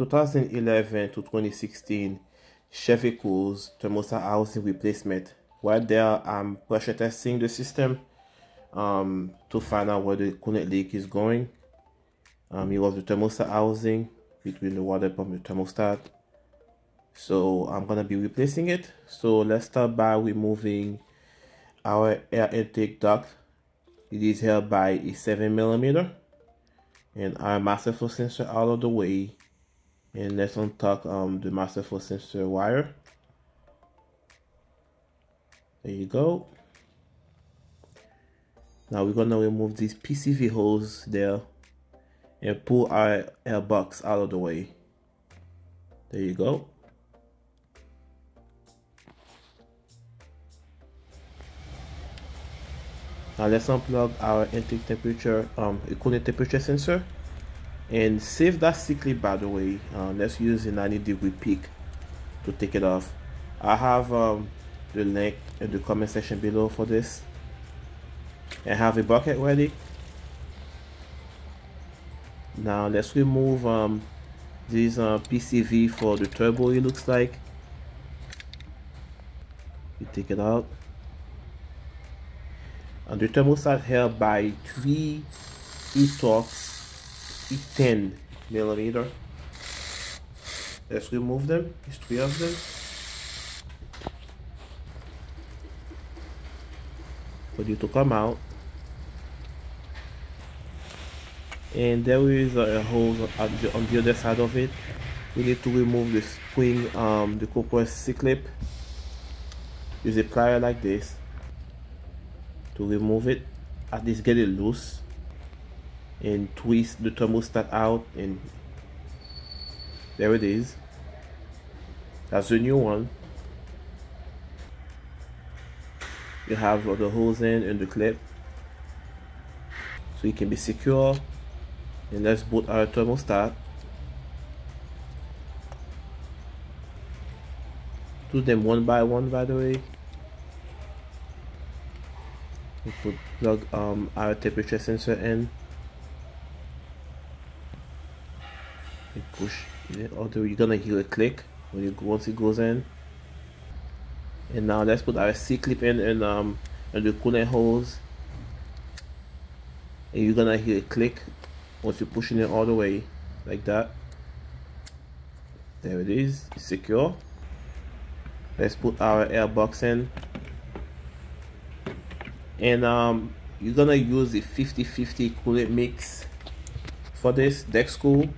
2011 to 2016 Chevy Cruze thermostat housing replacement. Right there, I'm pressure testing the system to find out where the coolant leak is going. It was the thermostat housing between the water pump and the thermostat. So I'm gonna be replacing it. So let's start by removing our air intake duct. It is held by a 7mm, and our master flow sensor out of the way. And let's untuck the master flow sensor wire. There you go. Now we're gonna remove these PCV holes there and pull our air box out of the way. There you go. Now let's unplug our intake temperature, coolant temperature sensor, and save that C clip, by the way. Let's use a 90-degree peak to take it off. I have the link in the comment section below for this, and have a bucket ready. Now let's remove this PCV for the turbo. It looks like you take it out. And the thermostat held by 3 e-torx E10mm. Let's remove them. There's 3 of them. For you to come out. And there is a hole on the other side of it. We need to remove the spring, the copper C-clip. Use a plier like this to remove it, at least get it loose, and twist the thermostat out, and there it is. That's the new one. You have the hose in and the clip, so it can be secure. And let's boot our thermostat. Do them one by one, by the way. We plug our temperature sensor in. You push it, although you're gonna hear a click when you once it goes in. And now let's put our C clip in and the coolant hose. And you're gonna hear a click once you're pushing it all the way like that. There it is, it's secure. Let's put our air box in. And you're gonna use the 50-50 coolant mix for this deck school.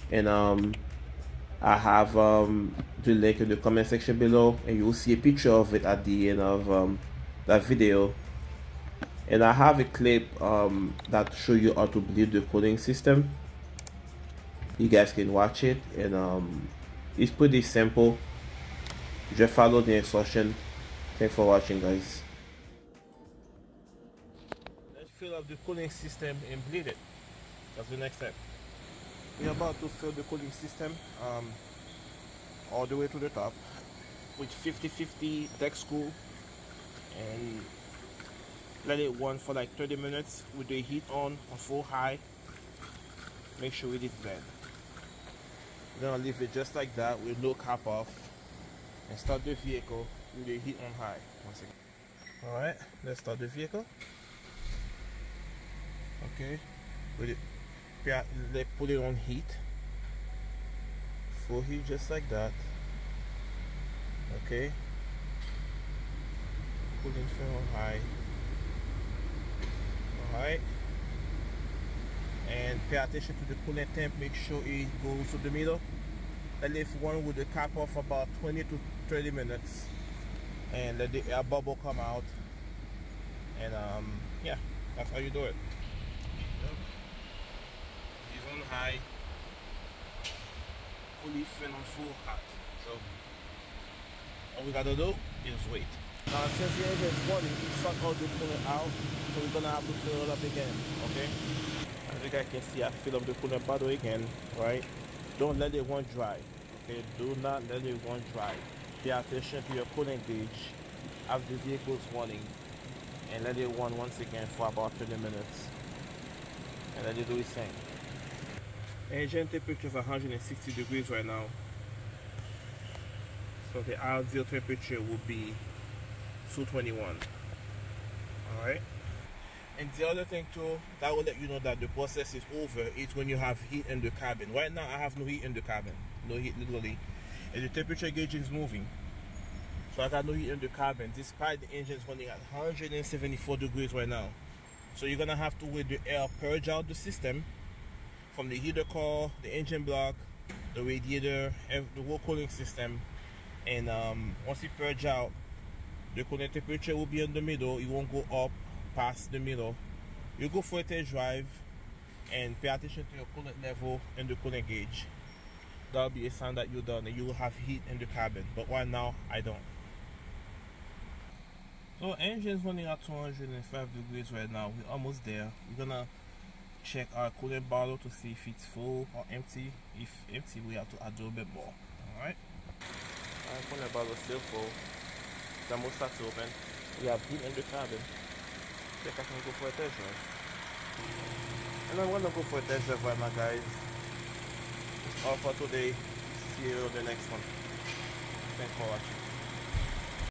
And I have the link in the comment section below, and you will see a picture of it at the end of that video. And I have a clip that show you how to build the cooling system. You guys can watch it, and it's pretty simple. Just follow the instruction. Thanks for watching, guys. Let's fill up the cooling system and bleed it. That's the next step. We're about to fill the cooling system all the way to the top with 50-50 deck screw, and let it run for like 30 minutes with the heat on full high. Make sure it is blend. We're gonna leave it just like that with no cap off, and start the vehicle with the heat on high once again. Alright, let's start the vehicle. Okay, with it, put it on heat, full heat, just like that. Okay, cooling fan on high. Alright, and pay attention to the coolant temp. Make sure it goes to the middle. Let it run with the cap off about 20 to 30 minutes, and let the air bubble come out. And yeah, that's how you do it. It's on high, fully fan on full hot. So all we gotta do is wait. Now since the engine is running, we suck all the coolant out, so we're gonna have to fill it up again. Okay, as you guys can see, I fill up the coolant bottle again. Right, don't let it run dry. Okay, do not let it run dry. Pay attention to your coolant gauge as the vehicle is running, and let it run once again for about 30 minutes, and let it do its thing. Engine temperature is 160 degrees right now. So the ideal temperature would be 221. Alright. And the other thing too, that will let you know that the process is over, is when you have heat in the cabin. Right now I have no heat in the cabin. No heat literally. And the temperature gauge is moving. So I got no heat in the cabin, despite the engine is running at 174 degrees right now. So you're gonna have to wait the air purge out the system from the heater core, the engine block, the radiator, the whole cooling system. And once it purge out, the coolant temperature will be in the middle. It won't go up past the middle. You go for a test drive and pay attention to your coolant level and the coolant gauge. That'll be a sign that you're done and you will have heat in the cabin. But right now, I don't. So engine's running at 205 degrees right now. We're almost there. We're gonna check our coolant bottle to see if it's full or empty. If empty, we have to add a little bit more. Alright. Our coolant bottle is still full. Thermostat's open. We have heat in the cabin. I think I can go for a test drive. And I'm gonna go for a test drive right now, guys. It's all for today. See you in the next one. Thanks for watching.